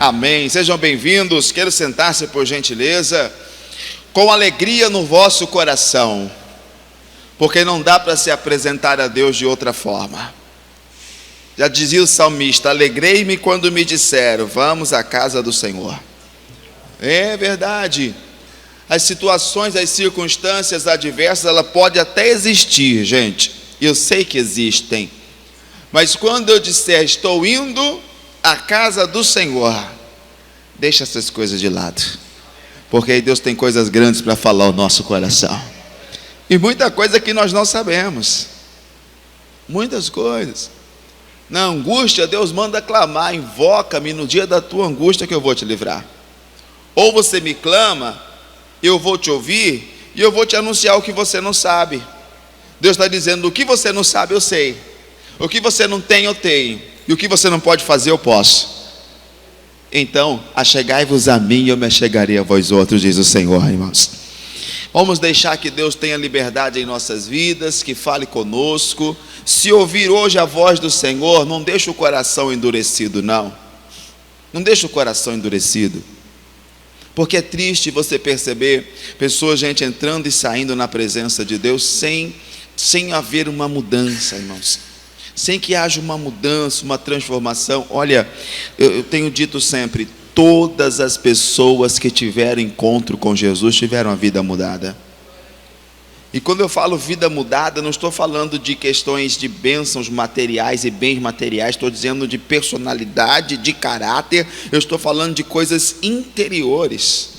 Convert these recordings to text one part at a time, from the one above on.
Amém. Sejam bem-vindos. Quero sentar-se por gentileza, com alegria no vosso coração, porque não dá para se apresentar a Deus de outra forma. Já dizia o salmista: alegrei-me quando me disseram, vamos à casa do Senhor. É verdade. As situações, as circunstâncias adversas, ela pode até existir, gente. Eu sei que existem. Mas quando eu disser, estou indo à casa do Senhor, deixa essas coisas de lado, porque aí Deus tem coisas grandes para falar ao nosso coração. E muita coisa que nós não sabemos. Muitas coisas. Na angústia, Deus manda clamar, invoca-me no dia da tua angústia que eu vou te livrar. Ou você me clama, eu vou te ouvir e eu vou te anunciar o que você não sabe. Deus está dizendo: o que você não sabe eu sei, o que você não tem eu tenho, e o que você não pode fazer eu posso. Então, achegai-vos a mim e eu me achegarei a vós outros, diz o Senhor, irmãos. Vamos deixar que Deus tenha liberdade em nossas vidas, que fale conosco. Se ouvir hoje a voz do Senhor, não deixe o coração endurecido, não. Não deixe o coração endurecido. Porque é triste você perceber pessoas, gente, entrando e saindo na presença de Deus sem haver uma mudança, irmãos. Sem que haja uma mudança, uma transformação. Olha, eu tenho dito sempre, todas as pessoas que tiveram encontro com Jesus tiveram a vida mudada. E quando eu falo vida mudada, não estou falando de questões de bênçãos materiais e bens materiais, estou dizendo de personalidade, de caráter, eu estou falando de coisas interiores.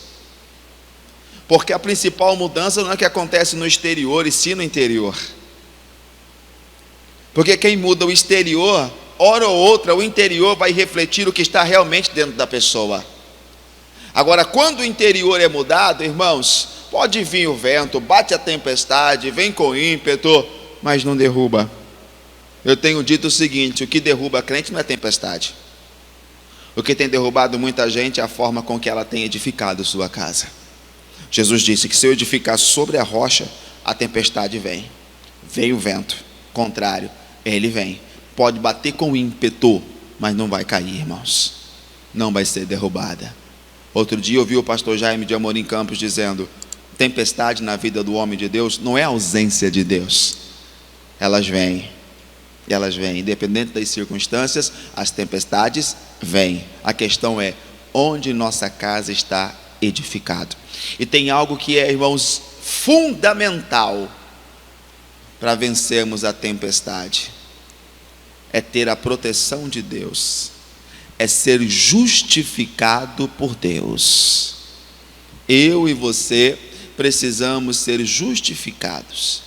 Porque a principal mudança não é que acontece no exterior, e sim no interior. Porque quem muda o exterior, hora ou outra, o interior vai refletir o que está realmente dentro da pessoa. Agora, quando o interior é mudado, irmãos, pode vir o vento, bate a tempestade, vem com ímpeto, mas não derruba. Eu tenho dito o seguinte: o que derruba a crente não é tempestade. O que tem derrubado muita gente é a forma com que ela tem edificado sua casa. Jesus disse que se eu edificar sobre a rocha, a tempestade vem. Vem o vento contrário, ele vem. Pode bater com ímpeto, mas não vai cair, irmãos. Não vai ser derrubada. Outro dia eu ouvi o pastor Jaime de Amorim Campos dizendo: tempestade na vida do homem de Deus não é ausência de Deus. Elas vêm, independente das circunstâncias, as tempestades vêm. A questão é onde nossa casa está edificada. E tem algo que é, irmãos, fundamental para vencermos a tempestade: é ter a proteção de Deus, é ser justificado por Deus. Eu e você precisamos ser justificados.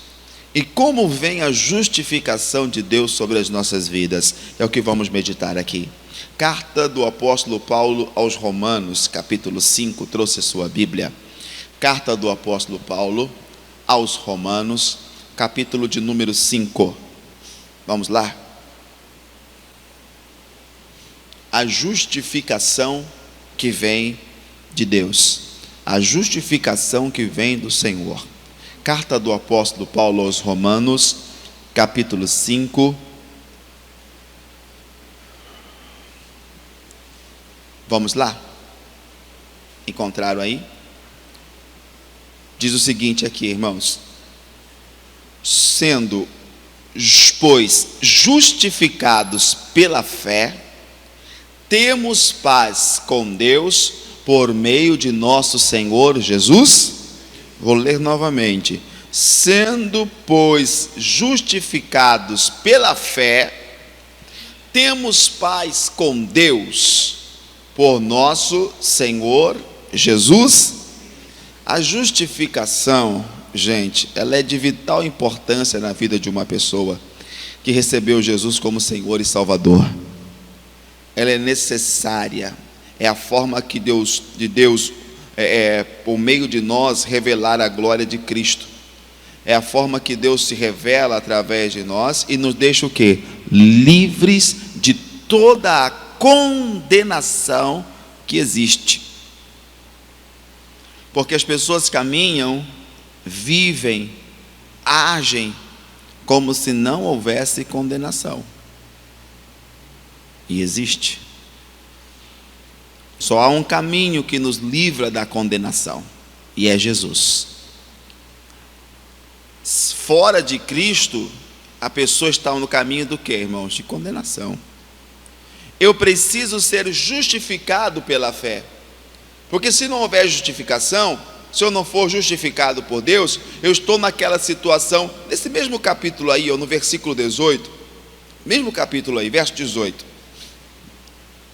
E como vem a justificação de Deus sobre as nossas vidas? É o que vamos meditar aqui. Carta do apóstolo Paulo aos Romanos, capítulo 5, trouxe a sua Bíblia. Carta do apóstolo Paulo aos Romanos, capítulo de número 5. Vamos lá. A justificação que vem de Deus, a justificação que vem do Senhor. Carta do apóstolo Paulo aos Romanos, capítulo 5. Vamos lá? Encontraram aí? Diz o seguinte aqui, irmãos: sendo, pois, justificados pela fé, temos paz com Deus por meio de nosso Senhor Jesus. Vou ler novamente. Sendo, pois, justificados pela fé, temos paz com Deus por nosso Senhor Jesus. A justificação, gente, ela é de vital importância na vida de uma pessoa que recebeu Jesus como Senhor e Salvador. Ela é necessária, é a forma que Deus, por meio de nós, revelar a glória de Cristo. É a forma que Deus se revela através de nós e nos deixa o quê? Livres de toda a condenação que existe. Porque as pessoas caminham, vivem, agem como se não houvesse condenação. E existe. Só há um caminho que nos livra da condenação, e é Jesus. Fora de Cristo, a pessoa está no caminho do quê, irmãos? De condenação. Eu preciso ser justificado pela fé, porque se não houver justificação, se eu não for justificado por Deus, eu estou naquela situação, nesse mesmo capítulo aí, no versículo 18, mesmo capítulo aí, verso 18,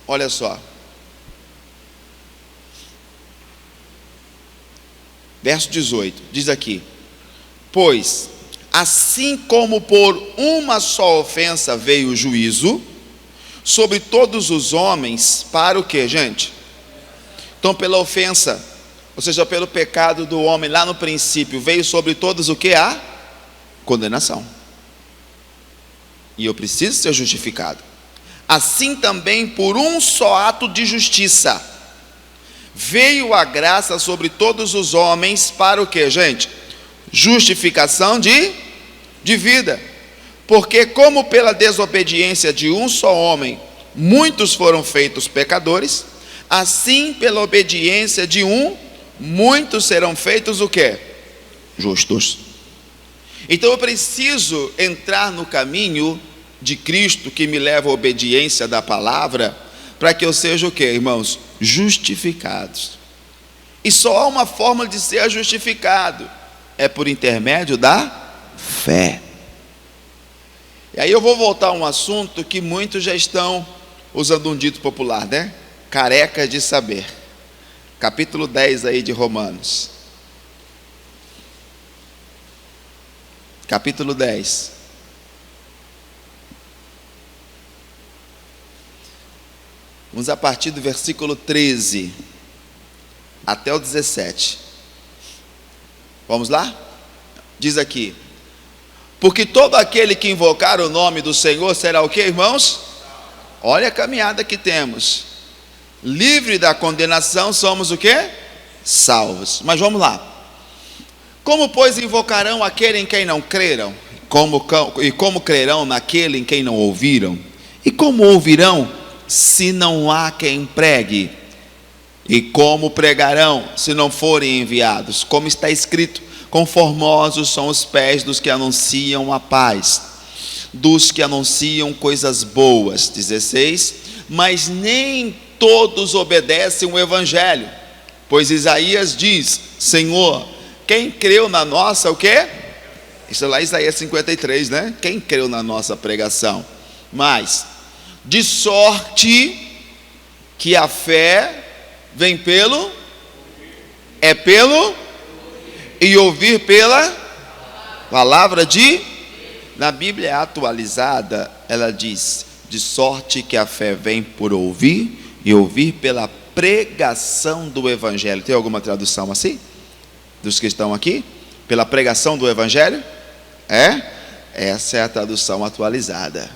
olha só, verso 18, diz aqui: pois, assim como por uma só ofensa veio o juízo sobre todos os homens, para o que, gente? Então, pela ofensa, ou seja, pelo pecado do homem lá no princípio, veio sobre todos o que? A condenação. E eu preciso ser justificado. Assim também, por um só ato de justiça, veio a graça sobre todos os homens, para o que, gente? Justificação de vida. Porque como pela desobediência de um só homem, muitos foram feitos pecadores, assim pela obediência de um, muitos serão feitos o quê? Justos. Então eu preciso entrar no caminho de Cristo, que me leva à obediência da palavra, para que eu seja o quê, irmãos? Justificados. E só há uma forma de ser justificado, é por intermédio da fé. E aí eu vou voltar a um assunto que muitos já estão usando um dito popular, né? Carecas de saber. Capítulo 10 aí de Romanos. Capítulo 10. Vamos a partir do versículo 13 até o 17. Vamos lá? Diz aqui: porque todo aquele que invocar o nome do Senhor será o que, irmãos? Olha a caminhada que temos. Livre da condenação, somos o que? Salvos. Mas vamos lá. Como, pois, invocarão aquele em quem não creram? E como crerão naquele em quem não ouviram? E como ouvirão, se não há quem pregue? E como pregarão, se não forem enviados? Como está escrito: conformosos são os pés dos que anunciam a paz, dos que anunciam coisas boas. 16. Mas nem todos obedecem o evangelho, pois Isaías diz: Senhor, quem creu na nossa o quê? Isso é lá Isaías 53, né? Quem creu na nossa pregação? Mas, de sorte que a fé vem pelo, e ouvir pela palavra de, na Bíblia atualizada, ela diz: de sorte que a fé vem por ouvir, e ouvir pela pregação do evangelho. Tem alguma tradução assim? Dos que estão aqui? Pela pregação do evangelho? Essa é a tradução atualizada.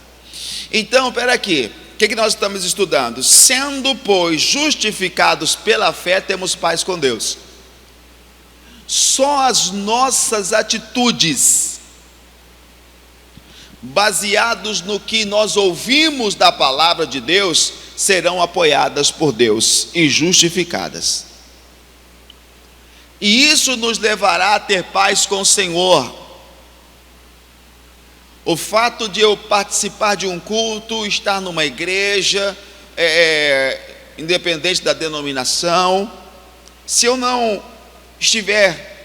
Então, espera aqui, o que nós estamos estudando? Sendo, pois, justificados pela fé, temos paz com Deus. Só as nossas atitudes, baseados no que nós ouvimos da palavra de Deus, serão apoiadas por Deus e justificadas. E isso nos levará a ter paz com o Senhor. O fato de eu participar de um culto, estar numa igreja, independente da denominação, se eu não estiver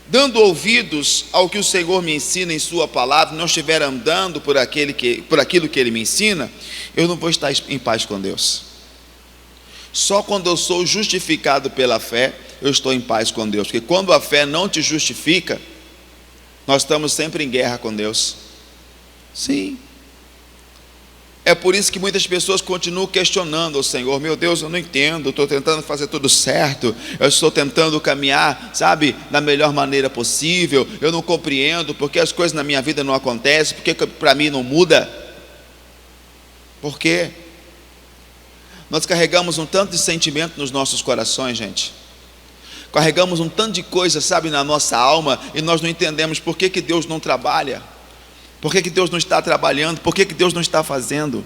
dando ouvidos ao que o Senhor me ensina em sua palavra, não estiver andando por aquilo que Ele me ensina, eu não vou estar em paz com Deus. Só quando eu sou justificado pela fé, eu estou em paz com Deus. Porque quando a fé não te justifica, nós estamos sempre em guerra com Deus. Sim. É por isso que muitas pessoas continuam questionando o Senhor. Meu Deus, eu não entendo, estou tentando fazer tudo certo, eu estou tentando caminhar, sabe, da melhor maneira possível, eu não compreendo, porque as coisas na minha vida não acontecem, porque para mim não muda. Por quê? Nós carregamos um tanto de sentimento nos nossos corações, gente. Carregamos um tanto de coisa, sabe, na nossa alma, e nós não entendemos por que Deus não trabalha. Por que Deus não está trabalhando? Por que Deus não está fazendo?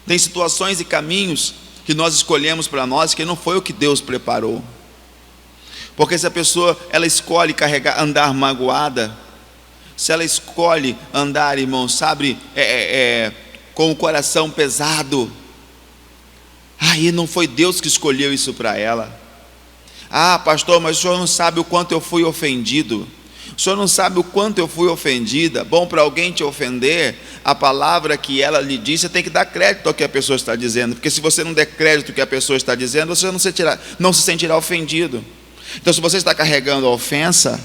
Tem situações e caminhos que nós escolhemos para nós, que não foi o que Deus preparou. Porque se a pessoa, ela escolhe andar magoada, se ela escolhe andar, irmão, sabe, com o coração pesado, aí não foi Deus que escolheu isso para ela. Ah, pastor, mas o senhor não sabe o quanto eu fui ofendido. O senhor não sabe o quanto eu fui ofendida. Bom, para alguém te ofender, a palavra que ela lhe disse, você tem que dar crédito ao que a pessoa está dizendo, porque se você não der crédito ao que a pessoa está dizendo, você não se sentirá ofendido. Então, se você está carregando a ofensa,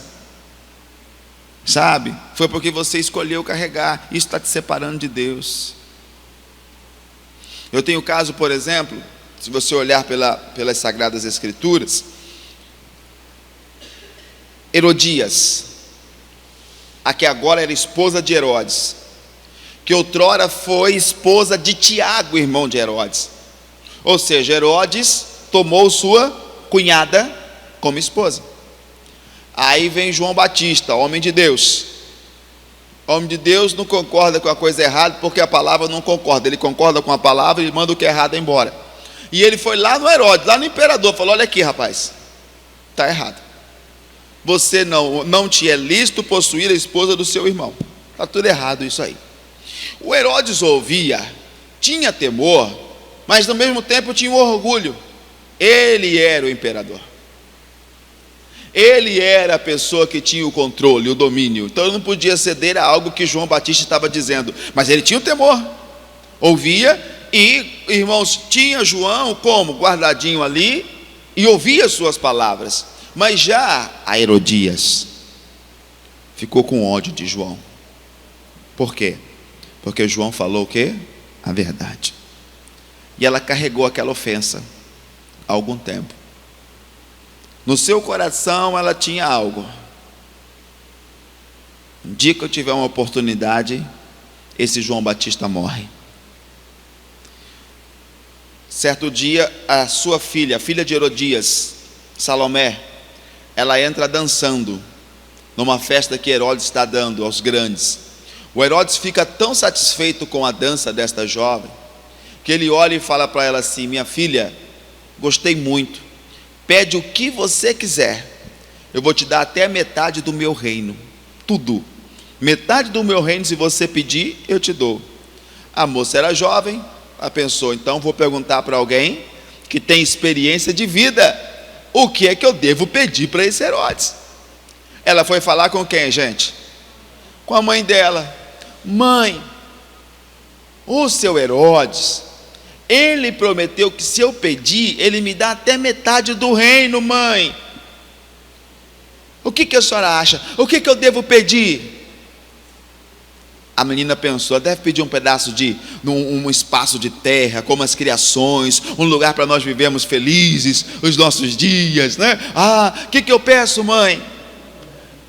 sabe, foi porque você escolheu carregar. Isso está te separando de Deus. Eu tenho o caso, por exemplo, se você olhar pelas Sagradas Escrituras, Herodias, a que agora era esposa de Herodes, que outrora foi esposa de Tiago, irmão de Herodes. Ou seja, Herodes tomou sua cunhada como esposa. Aí vem João Batista, homem de Deus. Homem de Deus não concorda com a coisa errada, porque a palavra não concorda. Ele concorda com a palavra e manda o que é errado embora. E ele foi lá no Herodes, lá no imperador, falou: olha aqui, rapaz, está errado. Você não te é lícito possuir a esposa do seu irmão. Está tudo errado isso aí. O Herodes ouvia, tinha temor, mas no mesmo tempo tinha um orgulho. Ele era o imperador. Ele era a pessoa que tinha o controle, o domínio. Então ele não podia ceder a algo que João Batista estava dizendo. Mas ele tinha o temor. Ouvia e, irmãos, tinha João como guardadinho ali e ouvia suas palavras. Mas já a Herodias ficou com ódio de João. Por quê? Porque João falou o quê? A verdade. E ela carregou aquela ofensa há algum tempo. No seu coração ela tinha algo. Um dia que eu tiver uma oportunidade, esse João Batista morre. Certo dia, a sua filha, a filha de Herodias, Salomé, ela entra dançando numa festa que Herodes está dando aos grandes. O Herodes fica tão satisfeito com a dança desta jovem, que ele olha e fala para ela assim: minha filha, gostei muito, pede o que você quiser, eu vou te dar até a metade do meu reino, tudo, metade do meu reino, se você pedir, eu te dou. A moça era jovem, ela pensou: então vou perguntar para alguém que tem experiência de vida, o que é que eu devo pedir para esse Herodes? Ela foi falar com quem, gente? Com a mãe dela. Mãe, o seu Herodes, ele prometeu que se eu pedir, ele me dá até metade do reino, mãe. O que a senhora acha? O que eu devo pedir? A menina pensou: deve pedir um pedaço de um espaço de terra, como as criações, um lugar para nós vivermos felizes os nossos dias, né? Ah, o que eu peço, mãe?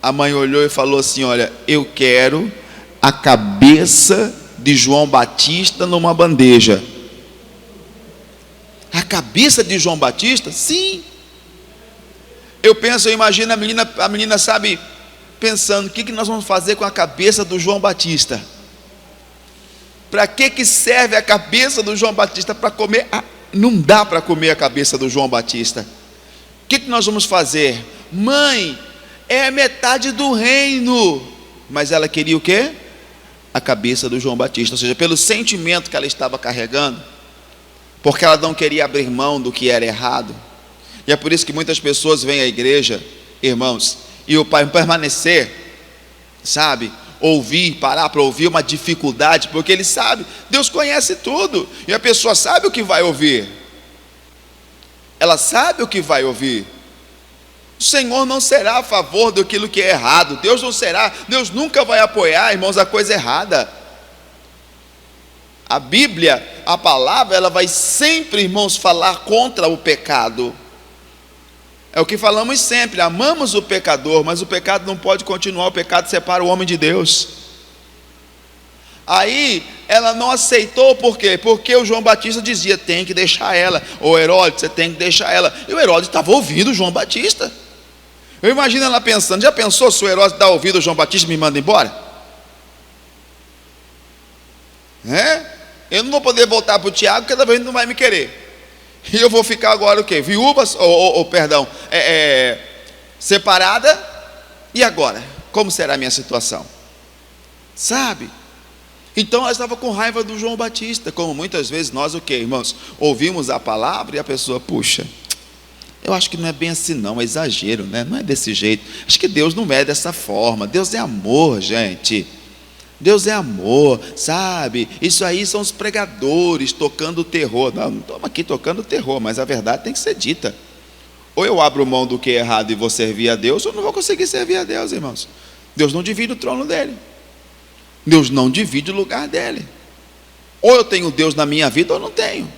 A mãe olhou e falou assim: olha, eu quero a cabeça de João Batista numa bandeja. A cabeça de João Batista? Sim. Eu imagino a menina, sabe, pensando: o que nós vamos fazer com a cabeça do João Batista? Para que serve a cabeça do João Batista? Para comer? Não dá para comer a cabeça do João Batista. O que nós vamos fazer? Mãe, é metade do reino. Mas ela queria o quê? A cabeça do João Batista. Ou seja, pelo sentimento que ela estava carregando, porque ela não queria abrir mão do que era errado. E é por isso que muitas pessoas vêm à igreja, irmãos, e o pai permanecer, sabe, parar para ouvir uma dificuldade, porque ele sabe, Deus conhece tudo, e a pessoa sabe o que vai ouvir, ela sabe o que vai ouvir. O Senhor não será a favor daquilo que é errado. Deus nunca vai apoiar, irmãos, a coisa errada. A Bíblia, a palavra, ela vai sempre, irmãos, falar contra o pecado. É o que falamos sempre: amamos o pecador, mas o pecado não pode continuar. O pecado separa o homem de Deus. Aí ela não aceitou. Por quê? Porque o João Batista dizia: tem que deixar ela. Ô Herodes, você tem que deixar ela. E o Herodes estava ouvindo o João Batista. Eu imagino ela pensando: já pensou se o Herodes dá ouvido ao João Batista e me manda embora? Eu não vou poder voltar para o Tiago, porque talvez ele não vai me querer. E eu vou ficar agora o quê? Viúva, perdão, separada? E agora? Como será a minha situação? Sabe? Então ela estava com raiva do João Batista, como muitas vezes nós o quê, irmãos? Ouvimos a palavra e a pessoa, puxa, eu acho que não é bem assim não, é exagero, né? Não é desse jeito. Acho que Deus não é dessa forma. Deus é amor, gente. Deus é amor, sabe? Isso aí são os pregadores tocando terror. Não estamos aqui tocando terror, mas a verdade tem que ser dita. Ou eu abro mão do que é errado e vou servir a Deus, ou eu não vou conseguir servir a Deus, irmãos. Deus não divide o trono dele. Deus não divide o lugar dele. Ou eu tenho Deus na minha vida ou não tenho.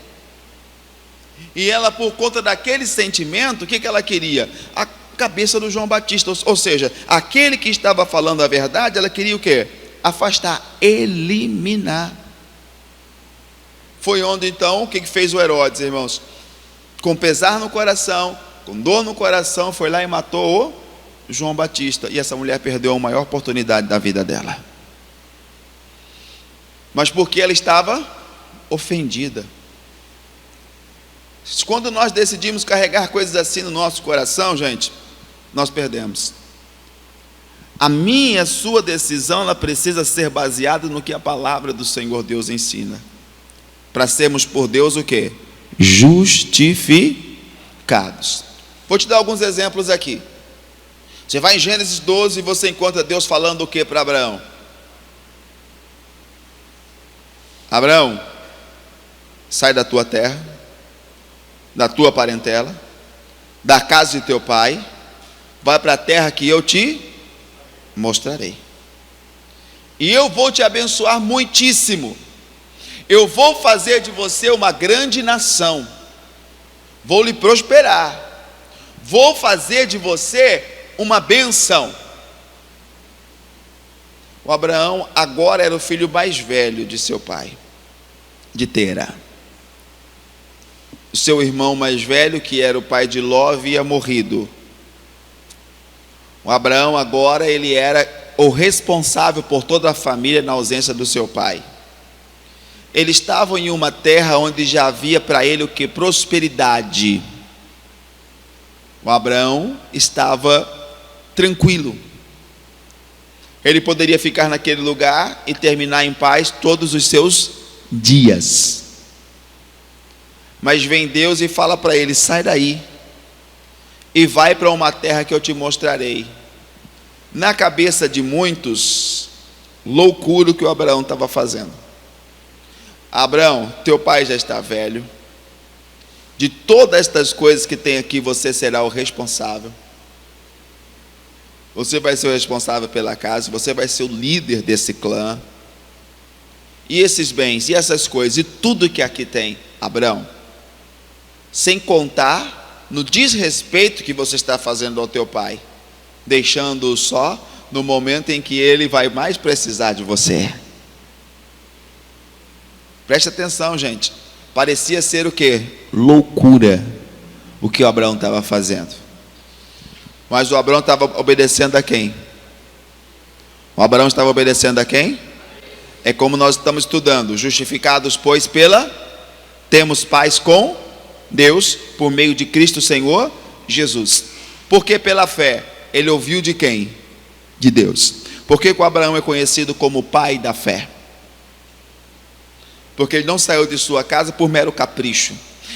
E ela, por conta daquele sentimento, o que ela queria? A cabeça do João Batista, ou seja, aquele que estava falando a verdade, ela queria o quê? Afastar, eliminar. Foi onde então, o que fez o Herodes, irmãos? Com pesar no coração, com dor no coração, foi lá e matou o João Batista. E essa mulher perdeu a maior oportunidade da vida dela. Mas porque ela estava ofendida. Quando nós decidimos carregar coisas assim no nosso coração, gente, nós perdemos. A minha e a sua decisão, ela precisa ser baseada no que a palavra do Senhor Deus ensina. Para sermos por Deus o quê? Justificados. Vou te dar alguns exemplos aqui. Você vai em Gênesis 12 e você encontra Deus falando o que para Abraão? Abraão, sai da tua terra, da tua parentela, da casa de teu pai, vai para a terra que eu te mostrarei. E eu vou te abençoar muitíssimo. Eu vou fazer de você uma grande nação. Vou lhe prosperar. Vou fazer de você uma bênção. O Abraão agora era o filho mais velho de seu pai, de Tera. O seu irmão mais velho, que era o pai de Ló, havia morrido. O Abraão agora, ele era o responsável por toda a família na ausência do seu pai. Eles estavam em uma terra onde já havia para ele o que? Prosperidade. O Abraão estava tranquilo. Ele poderia ficar naquele lugar e terminar em paz todos os seus dias. Mas vem Deus e fala para ele: sai daí e vai para uma terra que eu te mostrarei. Na cabeça de muitos, loucura o que o Abraão estava fazendo. Abraão, teu pai já está velho. De todas estas coisas que tem aqui, você será o responsável. Você vai ser o responsável pela casa, você vai ser o líder desse clã. E esses bens, e essas coisas, e tudo que aqui tem, Abraão, sem contar no desrespeito que você está fazendo ao teu pai, deixando-o só no momento em que ele vai mais precisar de você. Preste atenção, gente. Parecia ser o quê? Loucura o que o Abraão estava fazendo. Mas o Abraão estava obedecendo a quem? O Abraão estava obedecendo a quem? É como nós estamos estudando: justificados, pois, temos paz com Deus por meio de Cristo Senhor Jesus. Porque pela fé ele ouviu de quem? De Deus. Por que o Abraão é conhecido como o pai da fé? Porque ele não saiu de sua casa por mero capricho.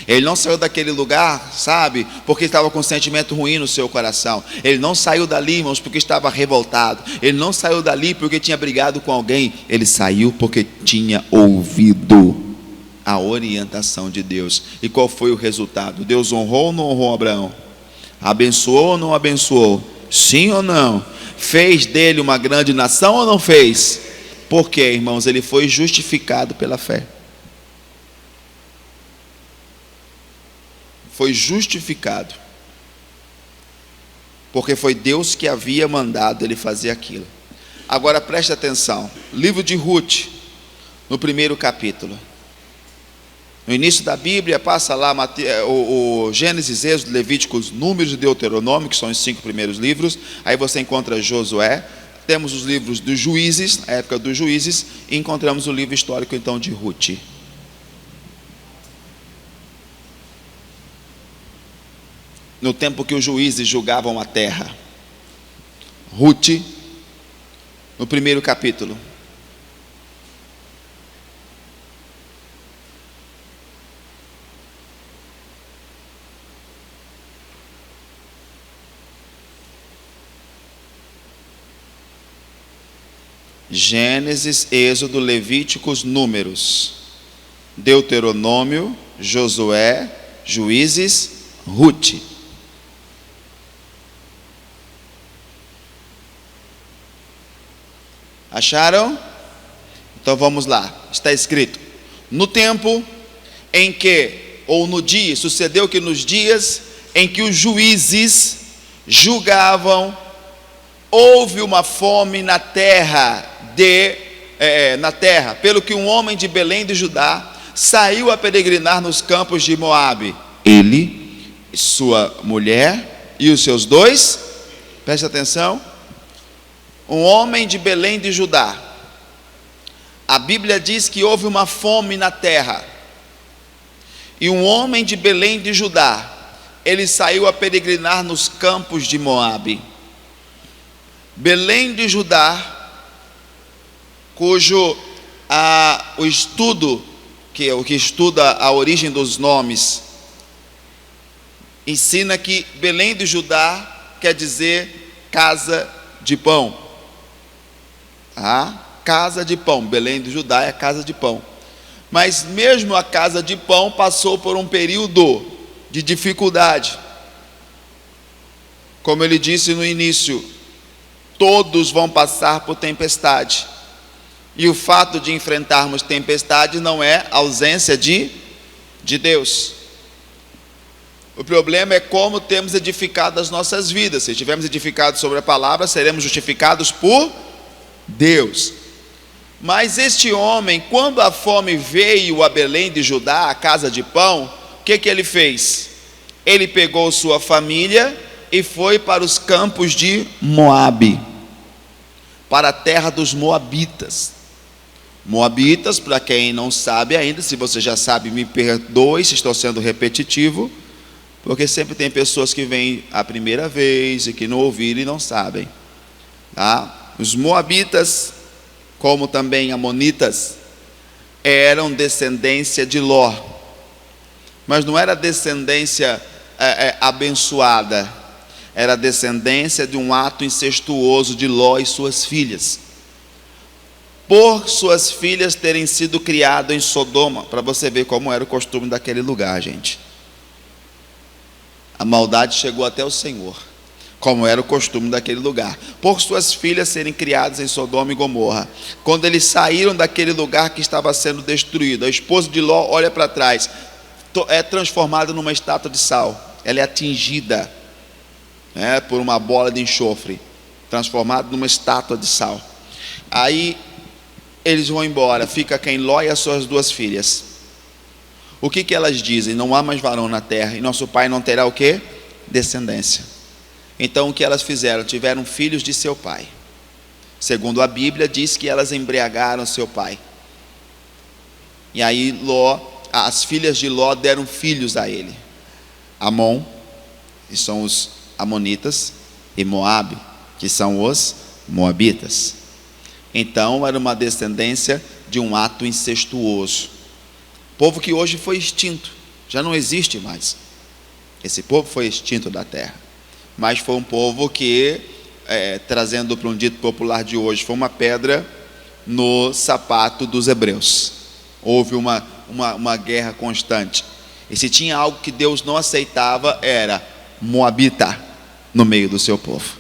Ele não saiu daquele lugar, sabe, porque estava com um sentimento ruim no seu coração. Ele não saiu dali, irmãos, porque estava revoltado. Ele não saiu dali porque tinha brigado com alguém. Ele saiu porque tinha ouvido a orientação de Deus. E qual foi o resultado? Deus honrou ou não honrou Abraão? Abençoou ou não abençoou? Sim ou não? Fez dele uma grande nação ou não fez? Por quê, irmãos? Ele foi justificado pela fé. Foi justificado. Porque foi Deus que havia mandado ele fazer aquilo. Agora preste atenção. Livro de Ruth, no primeiro capítulo. No início da Bíblia, passa lá o Gênesis, Êxodo, Levíticos, Números e Deuteronômio, que são os 5 primeiros livros. Aí você encontra Josué. Temos os livros dos juízes, a época dos juízes, e encontramos o livro histórico então de Ruth. no tempo que os juízes julgavam a terra. Rute, no primeiro capítulo. Gênesis, Êxodo, Levíticos, Números, Deuteronômio, Josué, Juízes, Rute. Acharam? Então vamos lá. Está escrito: no tempo em que, ou no dia, sucedeu que nos dias em que os juízes julgavam, houve uma fome na terra pelo que um homem de Belém de Judá saiu a peregrinar nos campos de Moabe, ele, sua mulher e os seus dois, preste atenção, um homem de Belém de Judá. A Bíblia diz que houve uma fome na terra, e um homem de Belém de Judá, ele saiu a peregrinar nos campos de Moabe. Belém de Judá, cujo o estudo, o que estuda a origem dos nomes, ensina que Belém de Judá quer dizer casa de pão. Casa de pão. Belém de Judá é casa de pão. Mas mesmo a casa de pão passou por um período de dificuldade. Como ele disse no início, todos vão passar por tempestade. E o fato de enfrentarmos tempestade não é ausência de Deus. O problema é como temos edificado as nossas vidas. Se estivermos edificados sobre a palavra, seremos justificados por Deus. Mas este homem, quando a fome veio a Belém de Judá, a casa de pão, o que ele fez? Ele pegou sua família e foi para os campos de Moabe, para a terra dos Moabitas. Moabitas, para quem não sabe ainda, se você já sabe, me perdoe se estou sendo repetitivo, porque sempre tem pessoas que vêm a primeira vez e que não ouviram e não sabem, tá? Os Moabitas, como também Amonitas, eram descendência de Ló, mas não era descendência abençoada, era descendência de um ato incestuoso de Ló e suas filhas, por suas filhas terem sido criadas em Sodoma, para você ver como era o costume daquele lugar, gente. A maldade chegou até o Senhor, como era o costume daquele lugar, por suas filhas serem criadas em Sodoma e Gomorra. Quando eles saíram daquele lugar que estava sendo destruído, a esposa de Ló olha para trás, é transformada numa estátua de sal, ela é atingida por uma bola de enxofre, transformada numa estátua de sal. Aí eles vão embora, fica quem? Ló e as suas duas filhas. O que elas dizem? Não há mais varão na terra, e nosso pai não terá o quê? Descendência. Então o que elas fizeram? Tiveram filhos de seu pai. Segundo a Bíblia, diz que elas embriagaram seu pai. E aí as filhas de Ló deram filhos a ele. Amon, que são os amonitas, e Moabe, que são os moabitas. Então era uma descendência de um ato incestuoso. Povo que hoje foi extinto, já não existe mais. Esse povo foi extinto da terra. Mas foi um povo que, trazendo para um dito popular de hoje, foi uma pedra no sapato dos hebreus. Houve uma guerra constante. E se tinha algo que Deus não aceitava, era moabita no meio do seu povo.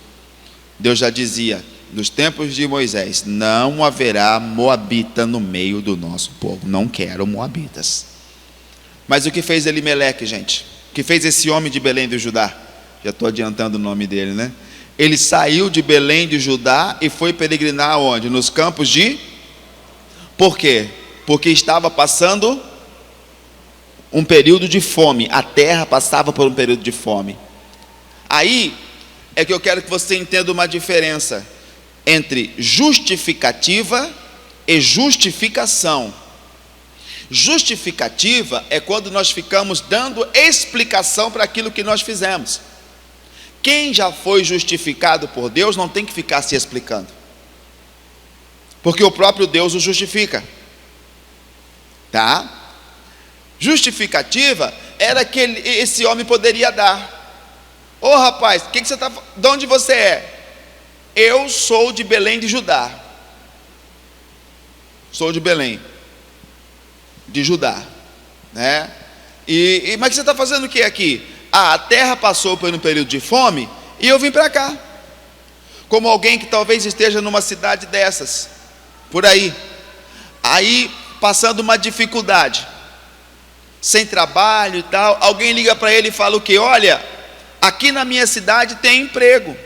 Deus já dizia, nos tempos de Moisés, não haverá moabita no meio do nosso povo. Não quero moabitas. Mas o que fez Elimeleque, gente? O que fez esse homem de Belém de Judá? Já estou adiantando o nome dele, né? Ele saiu de Belém de Judá e foi peregrinar onde? Nos campos de... Por quê? Porque estava passando um período de fome. A terra passava por um período de fome. Aí é que eu quero que você entenda uma diferença entre justificativa e justificação. Justificativa é quando nós ficamos dando explicação para aquilo que nós fizemos. Quem já foi justificado por Deus não tem que ficar se explicando, porque o próprio Deus o justifica, tá? Justificativa era que esse homem poderia dar. Ô rapaz, que você tá, de onde você é? Eu sou de Belém de Judá. Sou de Belém de Judá, né? Mas você está fazendo o que aqui? A terra passou por um período de fome e eu vim para cá, como alguém que talvez esteja numa cidade dessas, por aí passando uma dificuldade, sem trabalho e tal. Alguém liga para ele e fala o quê? Olha, aqui na minha cidade tem emprego,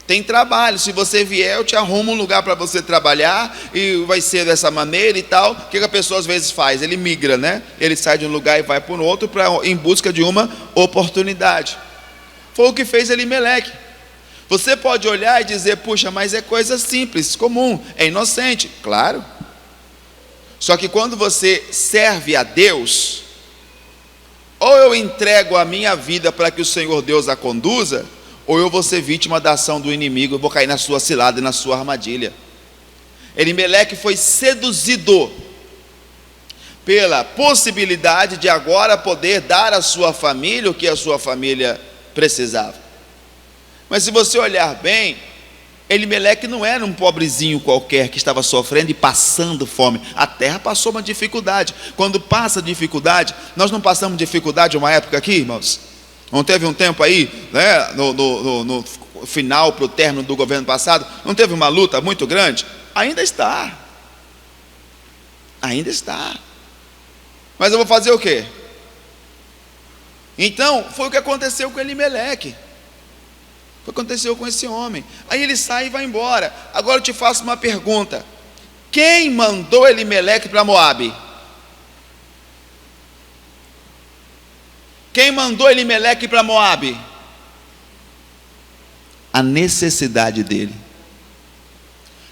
tem trabalho, se você vier eu te arrumo um lugar para você trabalhar, e vai ser dessa maneira e tal. O que a pessoa às vezes faz? Ele migra, né? Ele sai de um lugar e vai para o outro em busca de uma oportunidade. Foi o que fez Elimeleque. Você pode olhar e dizer, puxa, mas é coisa simples, comum, é inocente. Claro. Só que quando você serve a Deus, ou eu entrego a minha vida para que o Senhor Deus a conduza, ou eu vou ser vítima da ação do inimigo, eu vou cair na sua cilada e na sua armadilha. Elimeleque foi seduzido pela possibilidade de agora poder dar à sua família o que a sua família precisava. Mas se você olhar bem, Elimeleque não era um pobrezinho qualquer que estava sofrendo e passando fome. A terra passou uma dificuldade. Quando passa dificuldade, nós não passamos dificuldade uma época aqui, irmãos? Não teve um tempo aí, né, no final para o término do governo passado, não teve uma luta muito grande? Ainda está. Mas eu vou fazer o quê? Então, foi o que aconteceu com Elimeleque. Foi o que aconteceu com esse homem. Aí ele sai e vai embora. Agora eu te faço uma pergunta: quem mandou Elimeleque para Moabe? Quem mandou Elimeleque para Moabe? A necessidade dele.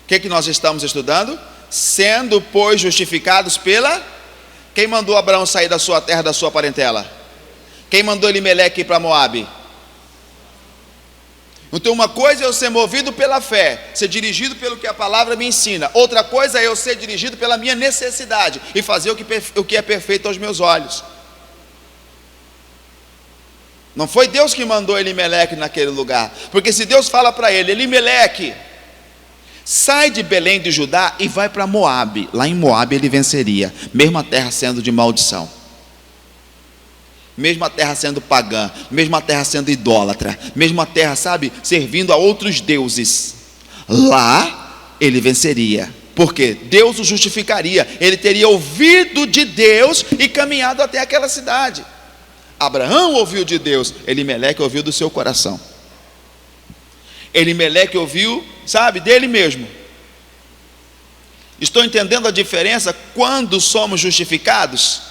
O que nós estamos estudando? Sendo, pois, justificados pela... Quem mandou Abraão sair da sua terra, da sua parentela? Quem mandou Elimeleque ir para Moabe? Então uma coisa é eu ser movido pela fé, ser dirigido pelo que a palavra me ensina. Outra coisa é eu ser dirigido pela minha necessidade e fazer o que é perfeito aos meus olhos. Não foi Deus que mandou Elimeleque naquele lugar, porque se Deus fala para ele, Elimeleque, sai de Belém de Judá e vai para Moabe. Lá em Moabe ele venceria, mesmo a terra sendo de maldição, mesmo a terra sendo pagã, mesmo a terra sendo idólatra, mesmo a terra, sabe, servindo a outros deuses. Lá ele venceria, porque Deus o justificaria. Ele teria ouvido de Deus e caminhado até aquela cidade. Abraão ouviu de Deus, Elimeleque ouviu do seu coração. Elimeleque ouviu, sabe, dele mesmo. Estou entendendo a diferença quando somos justificados?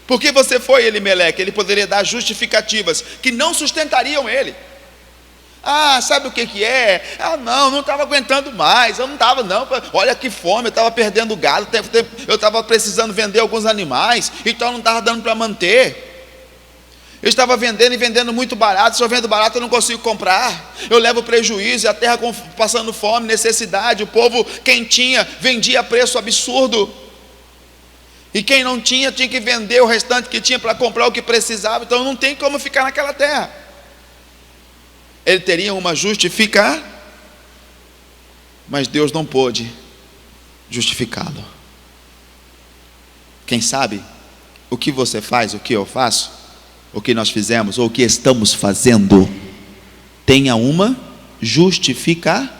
Porque você foi Elimeleque, ele poderia dar justificativas que não sustentariam ele. Ah, sabe o que é? Ah, não estava aguentando mais, eu não estava não, olha que fome, eu estava perdendo gado, eu estava precisando vender alguns animais, então não estava dando para manter. Eu estava vendendo e vendendo muito barato, se eu vendo barato eu não consigo comprar, eu levo prejuízo, e a terra passando fome, necessidade, o povo, quem tinha, vendia a preço absurdo, e quem não tinha, tinha que vender o restante que tinha para comprar o que precisava, então não tem como ficar naquela terra. Ele teria uma justificar, mas Deus não pôde justificá-lo. Quem sabe, o que você faz, o que eu faço, o que nós fizemos, ou o que estamos fazendo, tenha uma justificativa,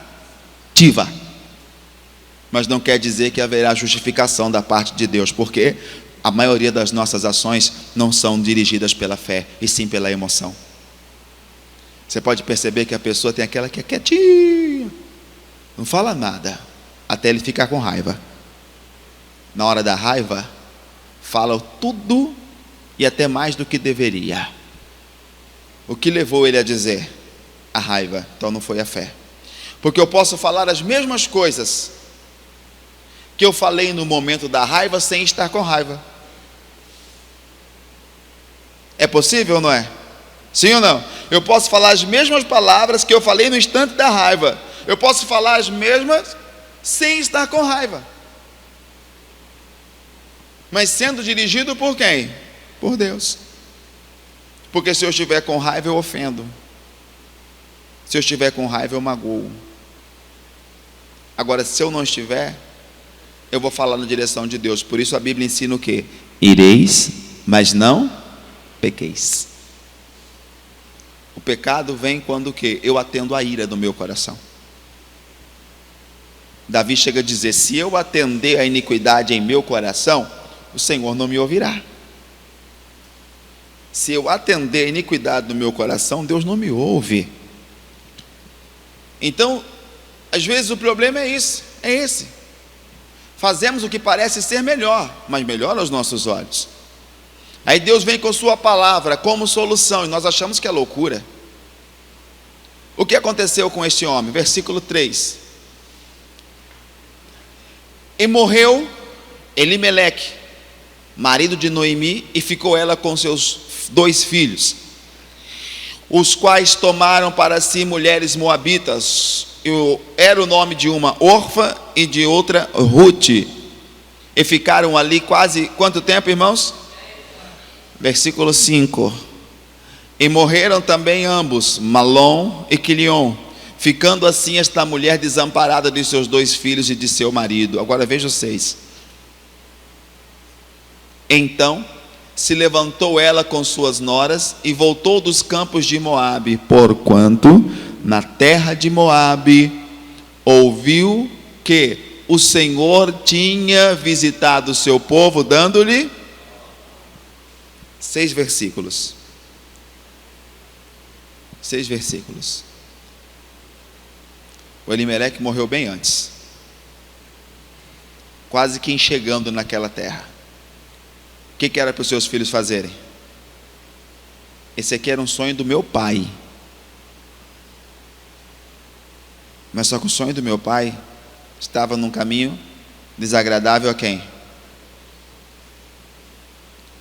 mas não quer dizer que haverá justificação da parte de Deus, porque a maioria das nossas ações não são dirigidas pela fé, e sim pela emoção. Você pode perceber que a pessoa tem aquela que é quietinha, não fala nada, até ele ficar com raiva. Na hora da raiva, fala tudo e até mais do que deveria. O que levou ele a dizer? A raiva. Então não foi a fé. Porque eu posso falar as mesmas coisas que eu falei no momento da raiva sem estar com raiva. É possível ou não é? Sim ou não? Eu posso falar as mesmas palavras que eu falei no instante da raiva. Eu posso falar as mesmas sem estar com raiva. Mas sendo dirigido por quem? Por Deus. Porque se eu estiver com raiva, eu ofendo. Se eu estiver com raiva, eu magoo. Agora, se eu não estiver, eu vou falar na direção de Deus. Por isso a Bíblia ensina o quê? Ireis, mas não pequeis. O pecado vem quando o quê? Eu atendo a ira do meu coração. Davi chega a dizer: se eu atender a iniquidade em meu coração, o Senhor não me ouvirá. Se eu atender a iniquidade do meu coração, Deus não me ouve. Então, às vezes o problema é esse. Fazemos o que parece ser melhor, mas melhor aos nossos olhos. Aí Deus vem com sua palavra como solução, e nós achamos que é loucura. O que aconteceu com este homem? Versículo 3. E morreu Elimeleque, marido de Noemi, e ficou ela com seus 2 filhos, os quais tomaram para si mulheres moabitas. Era o nome de uma Orfa e de outra Ruth, e ficaram ali quase, quanto tempo, irmãos? Versículo 5. E morreram também ambos, Malom e Quilion, ficando assim esta mulher desamparada de seus 2 filhos e de seu marido. Agora veja o 6. Então se levantou ela com suas noras e voltou dos campos de Moabe, porquanto na terra de Moabe ouviu que o Senhor tinha visitado o seu povo, dando-lhe 6 versículos. 6 versículos. O Elimeleque morreu bem antes, quase que chegando naquela terra. O que era para os seus filhos fazerem? Esse aqui era um sonho do meu pai. Mas só que o sonho do meu pai estava num caminho desagradável a quem?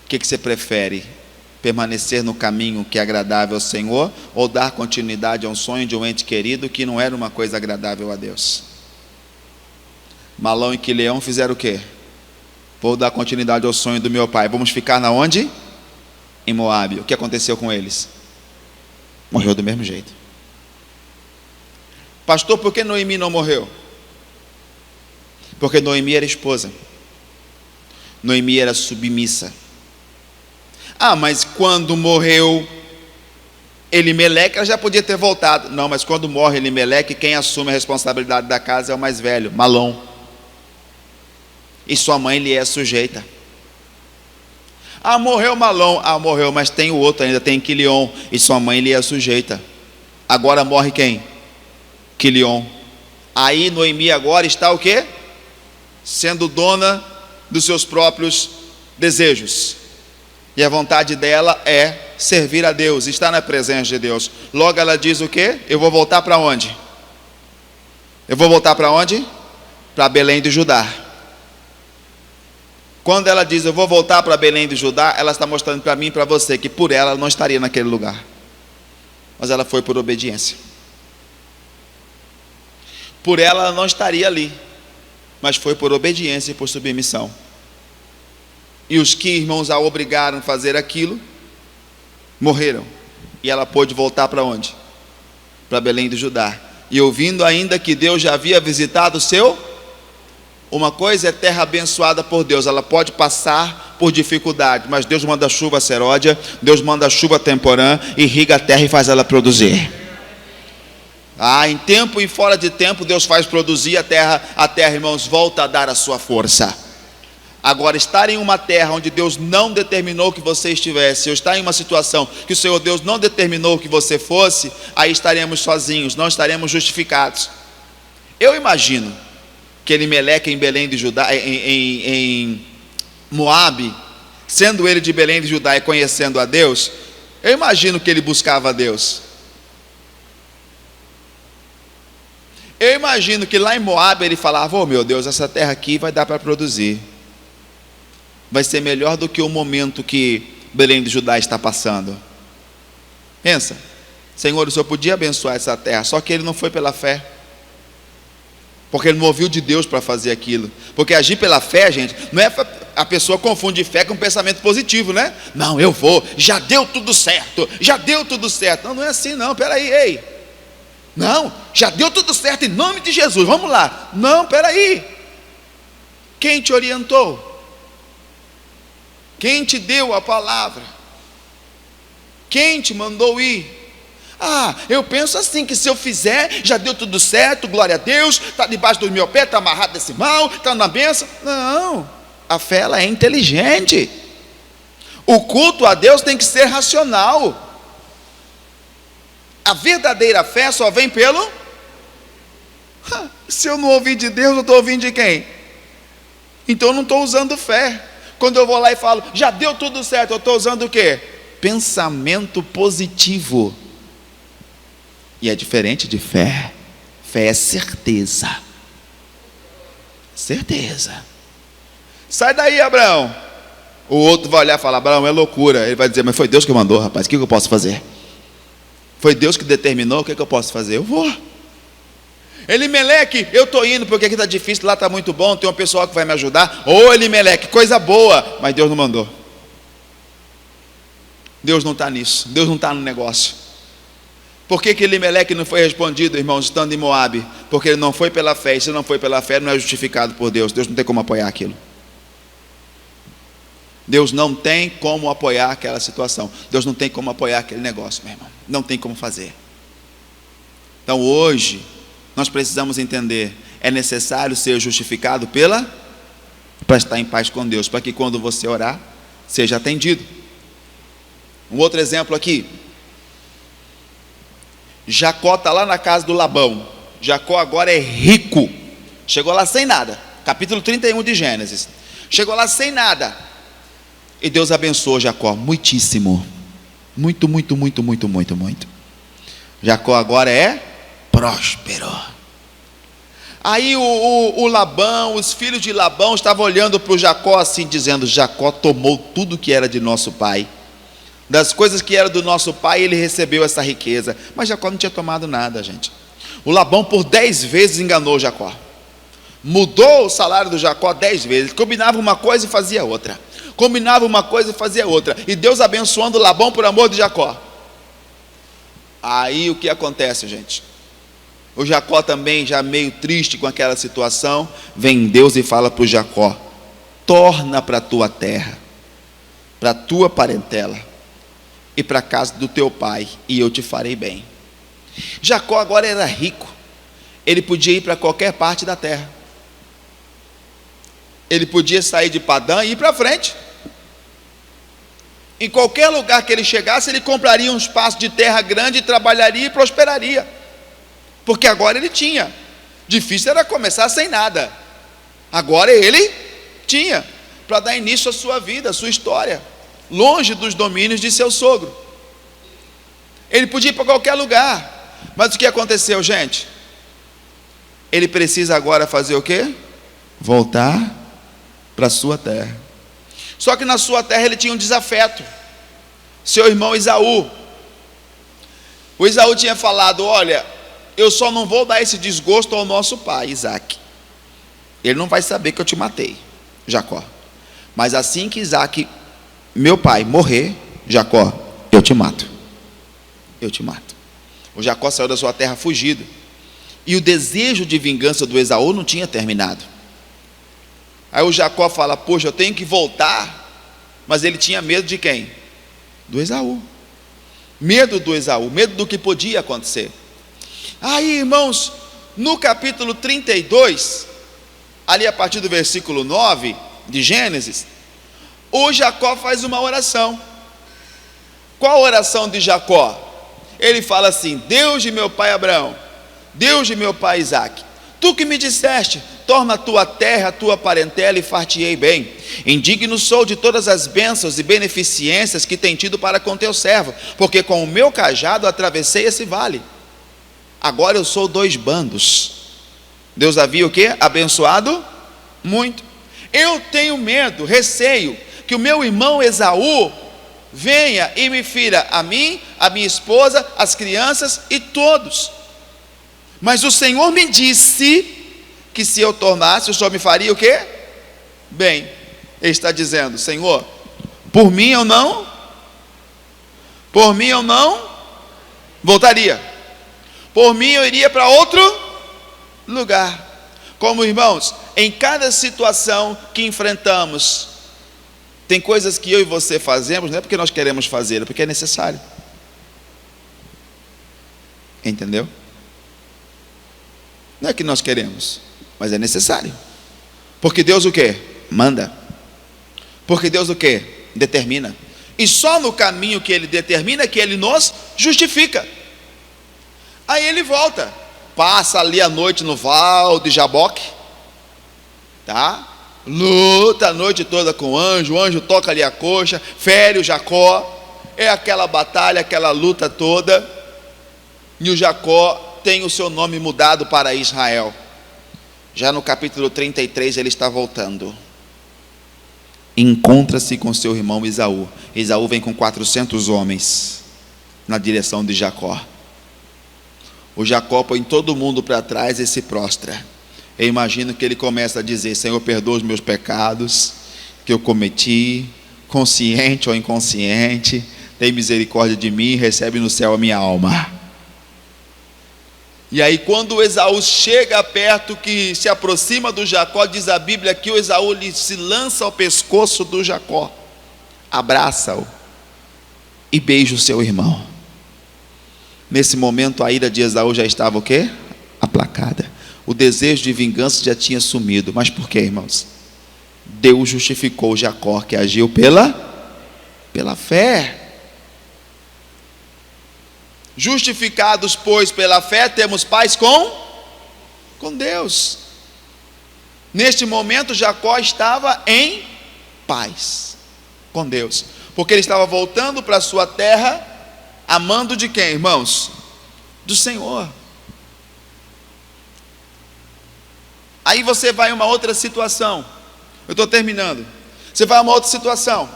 O que você prefere? Permanecer no caminho que é agradável ao Senhor, ou dar continuidade a um sonho de um ente querido que não era uma coisa agradável a Deus? Malom e Quileão fizeram o quê? Vou dar continuidade ao sonho do meu pai. Vamos ficar na onde? Em Moabe. O que aconteceu com eles? Morreu do mesmo jeito. Pastor, por que Noemi não morreu? Porque Noemi era esposa. Noemi era submissa. Ah, mas quando morreu Elimeleque, ela já podia ter voltado. Não, mas quando morre Elimeleque, quem assume a responsabilidade da casa é o mais velho, Malom. E sua mãe lhe é sujeita. Ah, morreu Malom. Ah, morreu, mas tem o outro ainda, tem Quilion, e sua mãe lhe é sujeita. Agora morre quem? Quilion. Aí Noemi agora está o quê? Sendo dona dos seus próprios desejos. E a vontade dela é servir a Deus, estar na presença de Deus. Logo ela diz o quê? Eu vou voltar para onde? Eu vou voltar para onde? Para Belém de Judá. Quando ela diz eu vou voltar para Belém de Judá, ela está mostrando para mim e para você que por ela não estaria naquele lugar. Mas ela foi por obediência. Por ela não estaria ali, mas foi por obediência e por submissão. E os que irmãos a obrigaram a fazer aquilo, morreram. E ela pôde voltar para onde? Para Belém de Judá. E ouvindo ainda que Deus já havia visitado o seu... Uma coisa é terra abençoada por Deus, ela pode passar por dificuldade, mas Deus manda chuva seródia, Deus manda chuva temporã, irriga a terra e faz ela produzir. Ah, em tempo e fora de tempo Deus faz produzir a terra, irmãos, volta a dar a sua força. Agora, estar em uma terra onde Deus não determinou que você estivesse, ou estar em uma situação que o Senhor Deus não determinou que você fosse, aí estaremos sozinhos, não estaremos justificados. Eu imagino que Elimeleque em Belém de Judá, em Moabe, sendo ele de Belém de Judá e conhecendo a Deus, eu imagino que ele buscava a Deus. Eu imagino que lá em Moabe ele falava: oh meu Deus, essa terra aqui vai dar para produzir, vai ser melhor do que o momento que Belém de Judá está passando. Pensa, Senhor, o Senhor podia abençoar essa terra, só que ele não foi pela fé, porque ele não ouviu de Deus para fazer aquilo. Porque agir pela fé, gente, não é, a pessoa confunde fé com pensamento positivo, né? Não, eu vou, já deu tudo certo, já deu tudo certo. Não, não é assim não, peraí, ei. Não, já deu tudo certo em nome de Jesus, vamos lá. Não, peraí. Quem te orientou? Quem te deu a palavra? Quem te mandou ir? Ah, eu penso assim, que se eu fizer, já deu tudo certo, glória a Deus, está debaixo do meu pé, está amarrado desse mal, está na bênção. Não, a fé ela é inteligente. O culto a Deus tem que ser racional. A verdadeira fé só vem pelo... Se eu não ouvir de Deus, eu estou ouvindo de quem? Então eu não estou usando fé. Quando eu vou lá e falo, já deu tudo certo, eu estou usando o quê? Pensamento positivo. E é diferente de fé. Fé é certeza. Certeza. Sai daí, Abraão. O outro vai olhar e falar, Abraão, é loucura. Ele vai dizer, mas foi Deus que mandou, rapaz, o que eu posso fazer? Foi Deus que determinou, o que eu posso fazer? Eu vou. Elimeleque, eu estou indo porque aqui está difícil, lá está muito bom, tem um pessoal que vai me ajudar. Ô Elimeleque, coisa boa, mas Deus não mandou. Deus não está nisso, Deus não está no negócio. Por que Elimeleque não foi respondido, irmãos, estando em Moabe? Porque ele não foi pela fé, e se não foi pela fé, não é justificado por Deus. Deus não tem como apoiar aquilo. Deus não tem como apoiar aquela situação. Deus não tem como apoiar aquele negócio, meu irmão. Não tem como fazer. Então hoje, nós precisamos entender, é necessário ser justificado para estar em paz com Deus, para que quando você orar, seja atendido. Um outro exemplo aqui, Jacó está lá na casa do Labão. Jacó agora é rico, chegou lá sem nada, capítulo 31 de Gênesis, chegou lá sem nada, e Deus abençoou Jacó, muitíssimo, muito. Jacó agora é próspero. Aí o Labão, os filhos de Labão estavam olhando para o Jacó assim, dizendo, Jacó tomou tudo que era de nosso pai, das coisas que eram do nosso pai, ele recebeu essa riqueza. Mas Jacó não tinha tomado nada, gente. O Labão por 10 vezes enganou Jacó, mudou o salário do Jacó 10 vezes, combinava uma coisa e fazia outra, combinava uma coisa e fazia outra, e Deus abençoando Labão por amor de Jacó. Aí o que acontece, gente? O Jacó também, já meio triste com aquela situação, vem Deus e fala para o Jacó, torna para a tua terra, para a tua parentela, e para a casa do teu pai, e eu te farei bem. Jacó agora era rico, ele podia ir para qualquer parte da terra, ele podia sair de Padã e ir para frente. Em qualquer lugar que ele chegasse, ele compraria um espaço de terra grande, trabalharia e prosperaria, porque agora ele tinha. Difícil era começar sem nada, agora ele tinha, para dar início à sua vida, à sua história, longe dos domínios de seu sogro. Ele podia ir para qualquer lugar, mas o que aconteceu, gente? Ele precisa agora fazer o quê? Voltar para a sua terra. Só que na sua terra ele tinha um desafeto, seu irmão Esaú. O Esaú tinha falado, olha, eu só não vou dar esse desgosto ao nosso pai, Isaac. Ele não vai saber que eu te matei, Jacó. Mas assim que Isaac, meu pai, morrer, Jacó, eu te mato. Eu te mato. O Jacó saiu da sua terra fugido. E o desejo de vingança do Esaú não tinha terminado. Aí o Jacó fala, poxa, eu tenho que voltar. Mas ele tinha medo de quem? Do Esaú. Medo do Esaú, medo do que podia acontecer. Aí, irmãos, no capítulo 32, ali a partir do versículo 9 de Gênesis, o Jacó faz uma oração. Qual a oração de Jacó? Ele fala assim, Deus de meu pai Abraão, Deus de meu pai Isaac, tu que me disseste, torna a tua terra, a tua parentela e far-te-ei bem. Indigno sou de todas as bênçãos e beneficências que tem tido para com teu servo, porque com o meu cajado atravessei esse vale. Agora eu sou 2 bandos. Deus havia o quê? Abençoado muito. Eu tenho medo, receio, que o meu irmão Esaú venha e me fira a mim, a minha esposa, as crianças e todos. Mas o Senhor me disse que se eu tornasse, o Senhor me faria o quê? Bem, ele está dizendo: Senhor, por mim eu não voltaria, por mim eu iria para outro lugar. Como irmãos, em cada situação que enfrentamos, tem coisas que eu e você fazemos, não é porque nós queremos fazer, é porque é necessário. Entendeu? Não é que nós queremos, mas é necessário. Porque Deus o quê? Manda. Porque Deus o quê? Determina. E só no caminho que Ele determina que Ele nos justifica. Aí Ele volta, passa ali a noite no val de Jaboque, tá? Luta a noite toda com o anjo toca ali a coxa, fere o Jacó, é aquela batalha, aquela luta toda, e o Jacó tem o seu nome mudado para Israel. Já no capítulo 33 ele está voltando, encontra-se com seu irmão Esaú. Esaú vem com 400 homens na direção de Jacó. O Jacó põe todo mundo para trás e se prostra. Eu imagino que ele começa a dizer: Senhor, perdoa os meus pecados que eu cometi, consciente ou inconsciente, tem misericórdia de mim, recebe no céu a minha alma. E aí quando o Esaú chega perto, que se aproxima do Jacó, diz a Bíblia que o Esaú se lança ao pescoço do Jacó, abraça-o e beija o seu irmão. Nesse momento a ira de Esaú já estava o quê? Aplacada. O desejo de vingança já tinha sumido. Mas por quê, irmãos? Deus justificou Jacó, que agiu pela fé. Justificados, pois, pela fé, temos paz com Deus. Neste momento Jacó estava em paz com Deus, porque ele estava voltando para a sua terra, amando de quem, irmãos? Do Senhor. Aí você vai a uma outra situação. Eu estou terminando. Você vai a uma outra situação.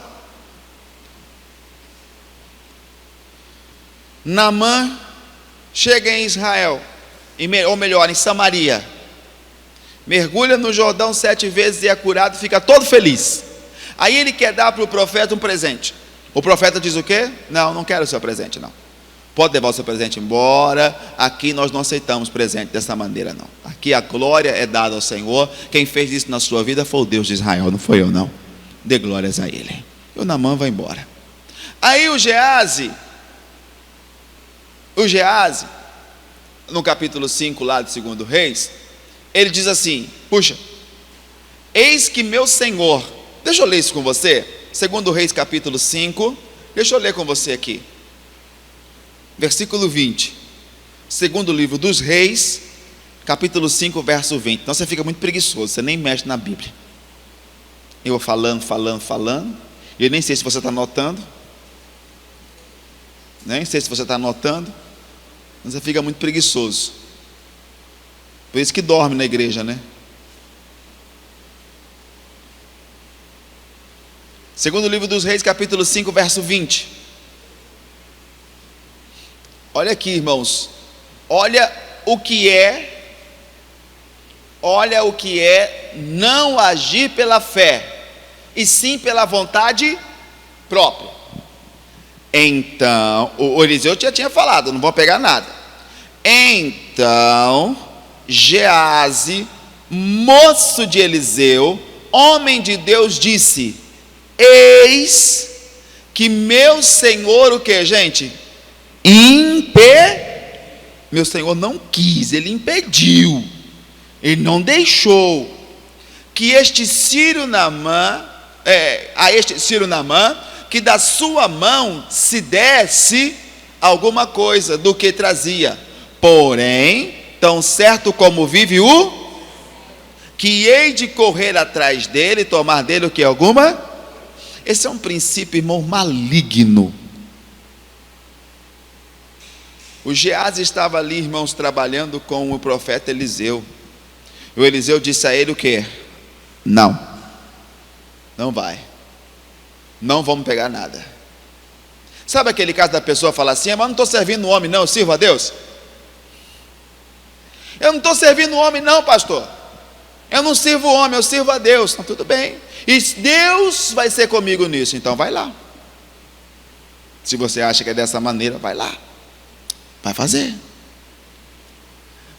Naamã chega em Israel, ou melhor, em Samaria. Mergulha no Jordão 7 vezes e é curado, fica todo feliz. Aí ele quer dar para o profeta um presente. O profeta diz o quê? Não quero o seu presente, não. Pode levar o seu presente embora. Aqui nós não aceitamos presente dessa maneira, não. Aqui a glória é dada ao Senhor. Quem fez isso na sua vida foi o Deus de Israel, não foi eu, não. Dê glórias a Ele. E o Naamã vai embora. Aí o Geazi, no capítulo 5 lá de 2 Reis, ele diz assim: puxa, eis que meu Senhor, deixa eu ler isso com você, 2 Reis capítulo 5, deixa eu ler com você aqui, versículo 20, segundo livro dos Reis, capítulo 5, verso 20, então você fica muito preguiçoso, você nem mexe na Bíblia, eu vou falando, e eu nem sei se você está anotando, mas você fica muito preguiçoso, por isso que dorme na igreja, né? Segundo livro dos Reis, capítulo 5, verso 20. Olha aqui, irmãos. Olha o que é não agir pela fé, e sim pela vontade própria. Então, o Eliseu já tinha falado, não vou pegar nada. Então, Geazi, moço de Eliseu, homem de Deus, disse: eis que meu Senhor, o que, gente? Meu Senhor não quis, ele impediu, ele não deixou que este sírio Naamã, que da sua mão se desse alguma coisa do que trazia. Porém, tão certo como vive que hei de correr atrás dele, tomar dele o que? Esse é um princípio, irmão, maligno. O Geazi estava ali, irmãos, trabalhando com o profeta Eliseu. O Eliseu disse a ele o quê? Não vai. Não vamos pegar nada. Sabe aquele caso da pessoa falar assim: mas eu não estou servindo o homem não, eu sirvo a Deus? Eu não estou servindo o homem não, pastor, eu não sirvo o homem, eu sirvo a Deus. Então, tudo bem, e Deus vai ser comigo nisso, então vai lá. Se você acha que é dessa maneira, vai lá, vai fazer.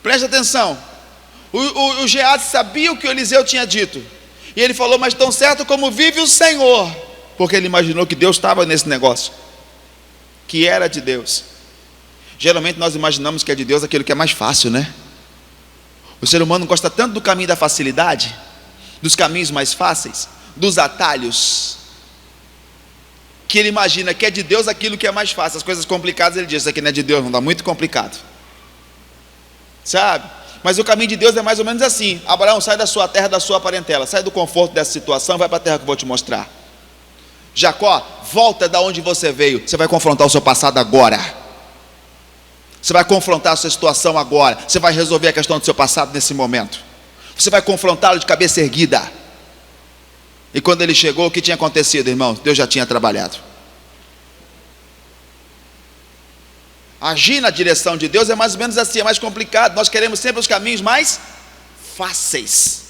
Preste atenção, o Geazi sabia o que o Eliseu tinha dito, e ele falou: mas tão certo como vive o Senhor, porque ele imaginou que Deus estava nesse negócio, que era de Deus. Geralmente nós imaginamos que é de Deus aquilo que é mais fácil, né? O ser humano gosta tanto do caminho da facilidade, dos caminhos mais fáceis, dos atalhos, que ele imagina que é de Deus aquilo que é mais fácil. As coisas complicadas ele diz: isso aqui não é de Deus, não, dá muito complicado, sabe? Mas o caminho de Deus é mais ou menos assim: Abraão, sai da sua terra, da sua parentela, sai do conforto dessa situação, vai para a terra que eu vou te mostrar. Jacó, volta da onde você veio, você vai confrontar o seu passado agora. Você vai confrontar a sua situação agora. Você vai resolver a questão do seu passado nesse momento. Você vai confrontá-lo de cabeça erguida. E quando ele chegou, o que tinha acontecido, irmão? Deus já tinha trabalhado. Agir na direção de Deus é mais ou menos assim, é mais complicado. Nós queremos sempre os caminhos mais fáceis.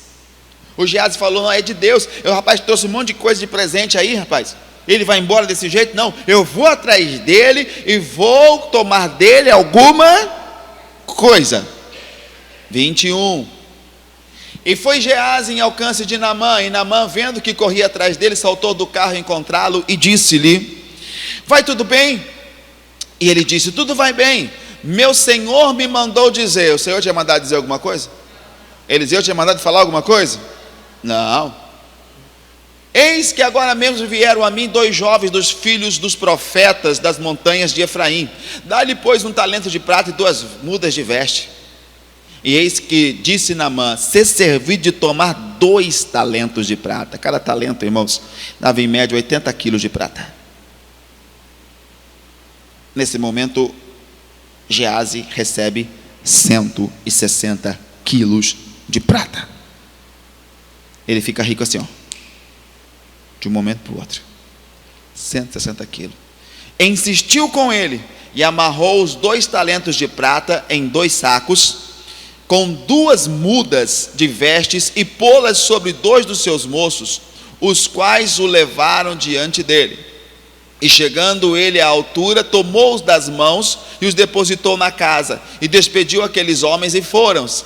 O Geazi falou: não, é de Deus. Eu, rapaz, trouxe um monte de coisa de presente aí, rapaz. Ele vai embora desse jeito? Não, eu vou atrás dele e vou tomar dele alguma coisa. 21. E foi Geazi em alcance de Naamã, e Naamã, vendo que corria atrás dele, saltou do carro encontrá-lo e disse-lhe: vai tudo bem? E ele disse: tudo vai bem, meu senhor me mandou dizer. O Senhor tinha mandado dizer alguma coisa? Eliseu tinha mandado falar alguma coisa? Não. Eis que agora mesmo vieram a mim 2 jovens dos filhos dos profetas das montanhas de Efraim. Dá-lhe, pois, 1 talento de prata e 2 mudas de veste. E eis que disse Naamã: se servir de tomar 2 talentos de prata. Cada talento, irmãos, dava em média 80 quilos de prata. Nesse momento, Geazi recebe 160 quilos de prata. Ele fica rico assim, ó, de um momento para o outro. 160 quilos. Insistiu com ele e amarrou os 2 talentos de prata em 2 sacos, com 2 mudas de vestes, e pô-las sobre 2 dos seus moços, os quais o levaram diante dele. E chegando ele à altura, tomou-os das mãos e os depositou na casa, e despediu aqueles homens e foram-se.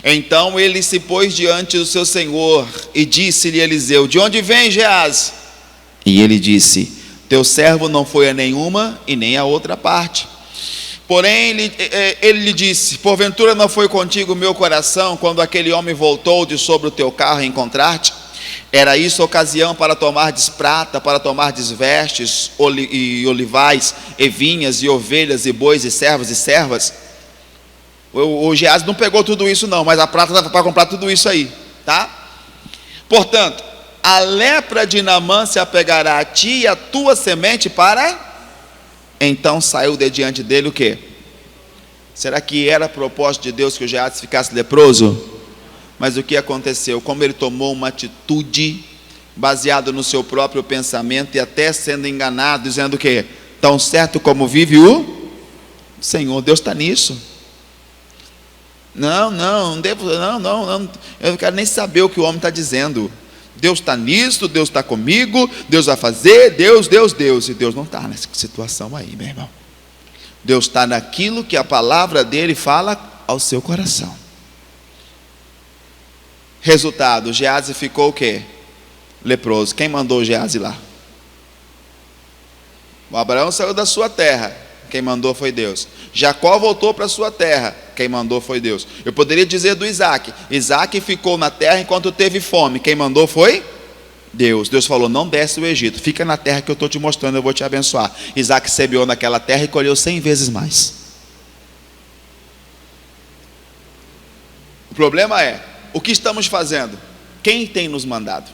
Então ele se pôs diante do seu senhor e disse-lhe Eliseu: de onde vem, Geazi? E ele disse: teu servo não foi a nenhuma e nem a outra parte. Porém ele lhe disse: porventura não foi contigo o meu coração quando aquele homem voltou de sobre o teu carro a encontrar-te? Era isso ocasião para tomardes prata, para tomardes vestes e olivais, e vinhas, e ovelhas, e bois, e servos e servas? O Geazi não pegou tudo isso não, mas a prata dava para comprar tudo isso aí, tá? Portanto, a lepra de Naamã se apegará a ti e a tua semente para... Então saiu de diante dele o quê? Será que era propósito de Deus que o Geazi ficasse leproso? Mas o que aconteceu? Como ele tomou uma atitude baseada no seu próprio pensamento, e até sendo enganado, dizendo o quê? Tão certo como vive o Senhor. Deus está nisso. Não, eu não quero nem saber o que o homem está dizendo. Deus está nisso, Deus está comigo, Deus vai fazer, Deus, e Deus não está nessa situação aí, meu irmão. Deus está naquilo que a palavra dele fala ao seu coração. Resultado, Geazi ficou o quê? Leproso. Quem mandou o Geazi lá? O Abraão saiu da sua terra, quem mandou foi Deus. Jacó voltou para a sua terra, quem mandou foi Deus. Eu poderia dizer do Isaac: Isaac ficou na terra enquanto teve fome, quem mandou foi Deus. Deus falou: não desce o Egito, fica na terra que eu estou te mostrando, eu vou te abençoar. Isaac semeou naquela terra e colheu 100 vezes mais. O problema é, o que estamos fazendo? Quem tem nos mandado?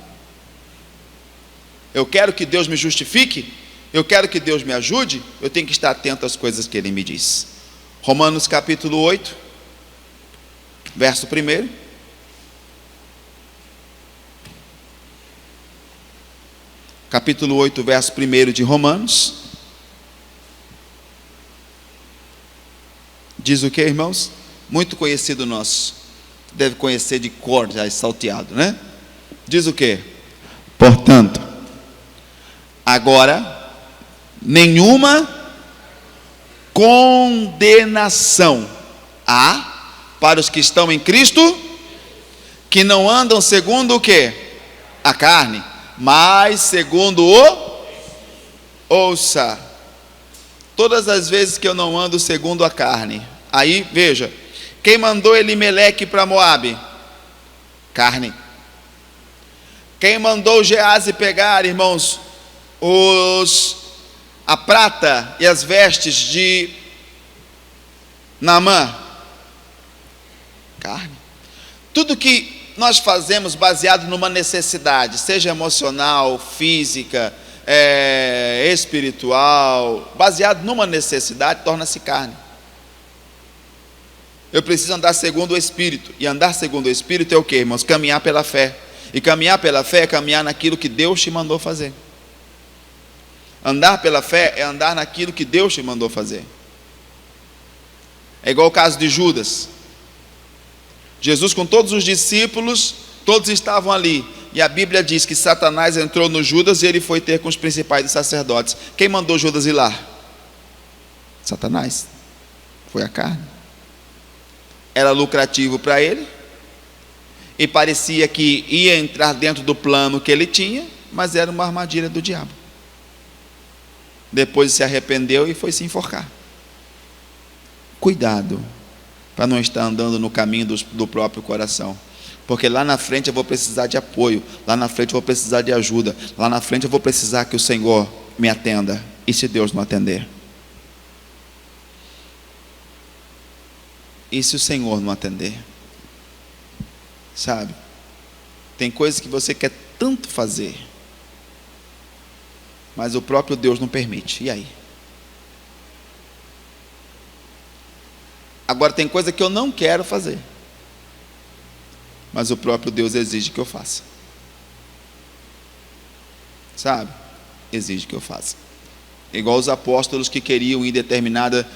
Eu quero que Deus me justifique? Eu quero que Deus me ajude? Eu tenho que estar atento às coisas que Ele me diz. Romanos capítulo 8, verso 1. Capítulo 8, verso 1 de Romanos. Diz o que, irmãos? Muito conhecido nosso. Deve conhecer de cor, já salteado, né? Diz o que? Portanto, agora, nenhuma condenação há para os que estão em Cristo, que não andam segundo o que? A carne, mas segundo o... Ouça, todas as vezes que eu não ando segundo a carne, aí veja, quem mandou Elimeleque para Moabe? Carne. Quem mandou Geazi pegar, irmãos, a prata e as vestes de Naamã? Carne. Tudo que nós fazemos baseado numa necessidade, seja emocional, física, espiritual, baseado numa necessidade, torna-se carne. Eu preciso andar segundo o Espírito, e andar segundo o Espírito é o que, irmãos? Caminhar pela fé. E caminhar pela fé é caminhar naquilo que Deus te mandou fazer. Andar pela fé é andar naquilo que Deus te mandou fazer. É igual o caso de Judas. Jesus com todos os discípulos, todos estavam ali, e a Bíblia diz que Satanás entrou no Judas e ele foi ter com os principais dos sacerdotes. Quem mandou Judas ir lá? Satanás. Foi a carne. Era lucrativo para ele, e parecia que ia entrar dentro do plano que ele tinha, mas era uma armadilha do diabo. Depois se arrependeu e foi se enforcar. Cuidado para não estar andando no caminho do próprio coração, porque lá na frente eu vou precisar de apoio, lá na frente eu vou precisar de ajuda, lá na frente eu vou precisar que o Senhor me atenda. E se Deus não atender? E se o Senhor não atender? Sabe, tem coisas que você quer tanto fazer, mas o próprio Deus não permite. E aí? Agora tem coisa que eu não quero fazer, mas o próprio Deus exige que eu faça. Sabe? Exige que eu faça. Igual os apóstolos que queriam ir em determinada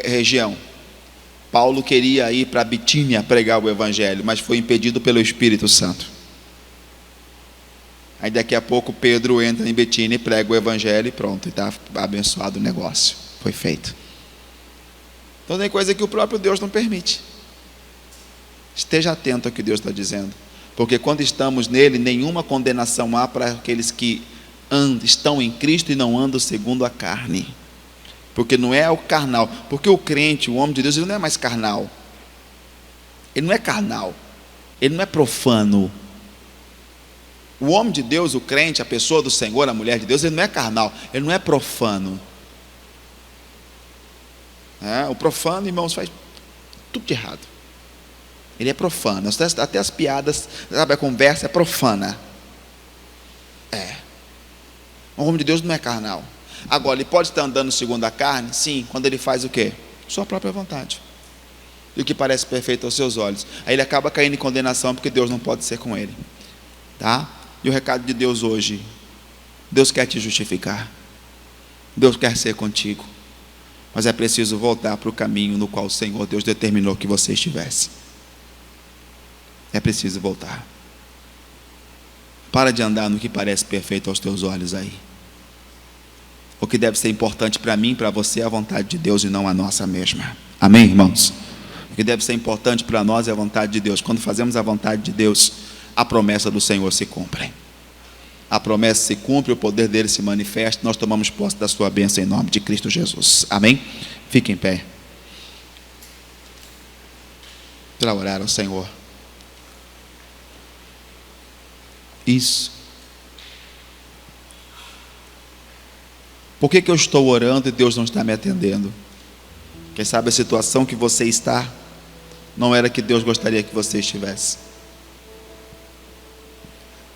região. Paulo queria ir para Bitínia pregar o Evangelho, mas foi impedido pelo Espírito Santo. Aí daqui a pouco Pedro entra em Bitínia e prega o Evangelho e pronto, e está abençoado o negócio. Foi feito. Então tem coisa que o próprio Deus não permite. Esteja atento ao que Deus está dizendo, porque quando estamos nele, nenhuma condenação há para aqueles que estão em Cristo e não andam segundo a carne. Porque não é o carnal, porque o crente, o homem de Deus, ele não é mais carnal. Ele não é carnal, ele não é profano. O homem de Deus, o crente, a pessoa do Senhor, a mulher de Deus, ele não é carnal, ele não é profano. O profano, irmãos, faz tudo de errado. Ele é profano, até as piadas, sabe, a conversa é profana. O homem de Deus não é carnal. Agora, ele pode estar andando segundo a carne? Sim, quando ele faz o quê? Sua própria vontade. E o que parece perfeito aos seus olhos. Aí ele acaba caindo em condenação, porque Deus não pode ser com ele. Tá? E o recado de Deus hoje: Deus quer te justificar, Deus quer ser contigo, mas é preciso voltar para o caminho no qual o Senhor Deus determinou que você estivesse. É preciso voltar. Para de andar no que parece perfeito aos teus olhos aí. O que deve ser importante para mim e para você é a vontade de Deus e não a nossa mesma. Amém, irmãos? O que deve ser importante para nós é a vontade de Deus. Quando fazemos a vontade de Deus, a promessa do Senhor se cumpre. A promessa se cumpre, o poder dele se manifesta. Nós tomamos posse da sua bênção em nome de Cristo Jesus. Amém? Fique em pé para orar ao Senhor. Isso. Por que eu estou orando e Deus não está me atendendo? Quem sabe a situação que você está não era que Deus gostaria que você estivesse.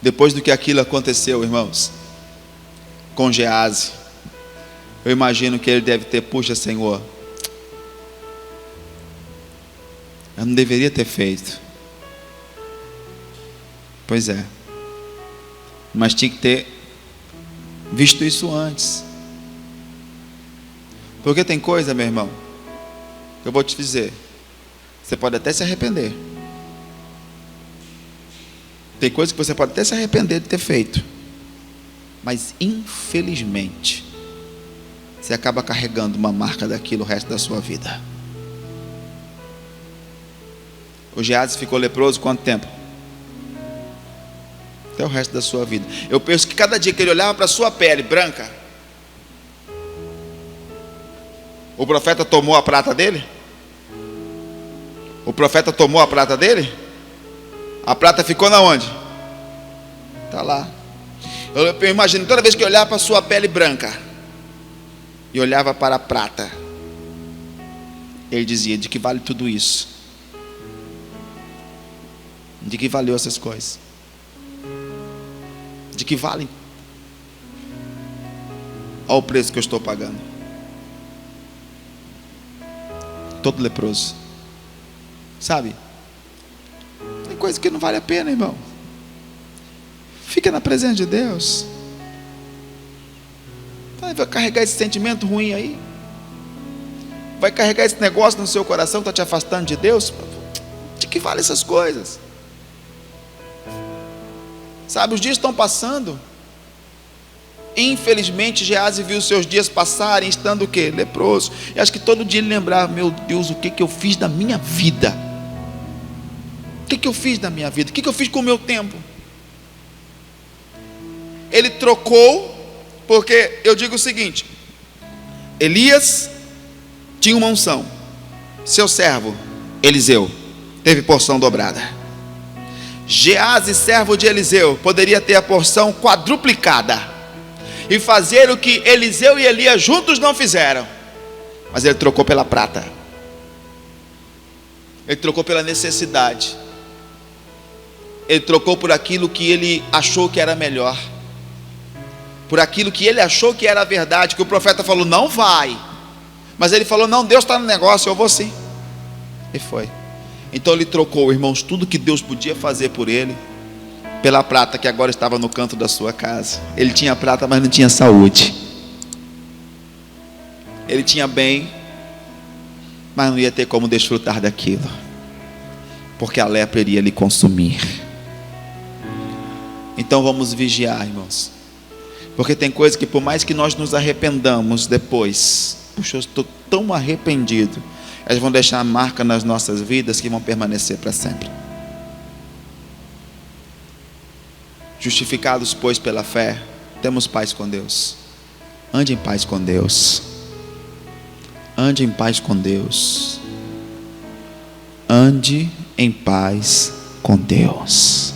Depois do que aquilo aconteceu, irmãos, com Geazi, eu imagino que ele deve ter: puxa, Senhor, eu não deveria ter feito. Pois é, mas tinha que ter visto isso antes. Porque tem coisa, meu irmão, Eu vou te dizer, você pode até se arrepender. Tem coisas que você pode até se arrepender de ter feito, mas infelizmente você acaba carregando uma marca daquilo o resto da sua vida. O Geazi ficou leproso quanto tempo? Até o resto da sua vida. Eu penso que cada dia que ele olhava para a sua pele branca, o profeta tomou a prata dele? O profeta tomou a prata dele? A prata ficou na onde? Está lá. Eu imagino, toda vez que eu olhava para a sua pele branca e olhava para a prata, ele dizia: de que vale tudo isso? De que valeu essas coisas? De que valem? Olha o preço que eu estou pagando. Todo leproso. Sabe? Tem coisa que não vale a pena, irmão. Fica na presença de Deus. Vai carregar esse sentimento ruim aí. Vai carregar esse negócio no seu coração que está te afastando de Deus. De que vale essas coisas? Sabe, os dias estão passando. Infelizmente, Geazi viu os seus dias passarem, estando o quê? Leproso. E acho que todo dia ele lembrava: meu Deus, o que eu fiz da minha vida? O que eu fiz da minha vida? O que eu fiz com o meu tempo? Ele trocou, porque eu digo o seguinte: Elias tinha uma unção, seu servo Eliseu teve porção dobrada. Geazi, servo de Eliseu, poderia ter a porção quadruplicada e fazer o que Eliseu e Elias juntos não fizeram, mas ele trocou pela prata. Ele trocou pela necessidade. Ele trocou por aquilo que ele achou que era melhor, por aquilo que ele achou que era a verdade, que o profeta falou: não vai, mas ele falou: não, Deus está no negócio, eu vou sim. E foi. Então ele trocou, irmãos, tudo que Deus podia fazer por ele, pela prata que agora estava no canto da sua casa. Ele tinha prata, mas não tinha saúde. Ele tinha bem, mas não ia ter como desfrutar daquilo, porque a lepra iria lhe consumir. Então vamos vigiar, irmãos, porque tem coisas que, por mais que nós nos arrependamos depois, puxa, eu estou tão arrependido, elas vão deixar a marca nas nossas vidas que vão permanecer para sempre. Justificados, pois, pela fé, temos paz com Deus. Ande em paz com Deus. Ande em paz com Deus. Ande em paz com Deus.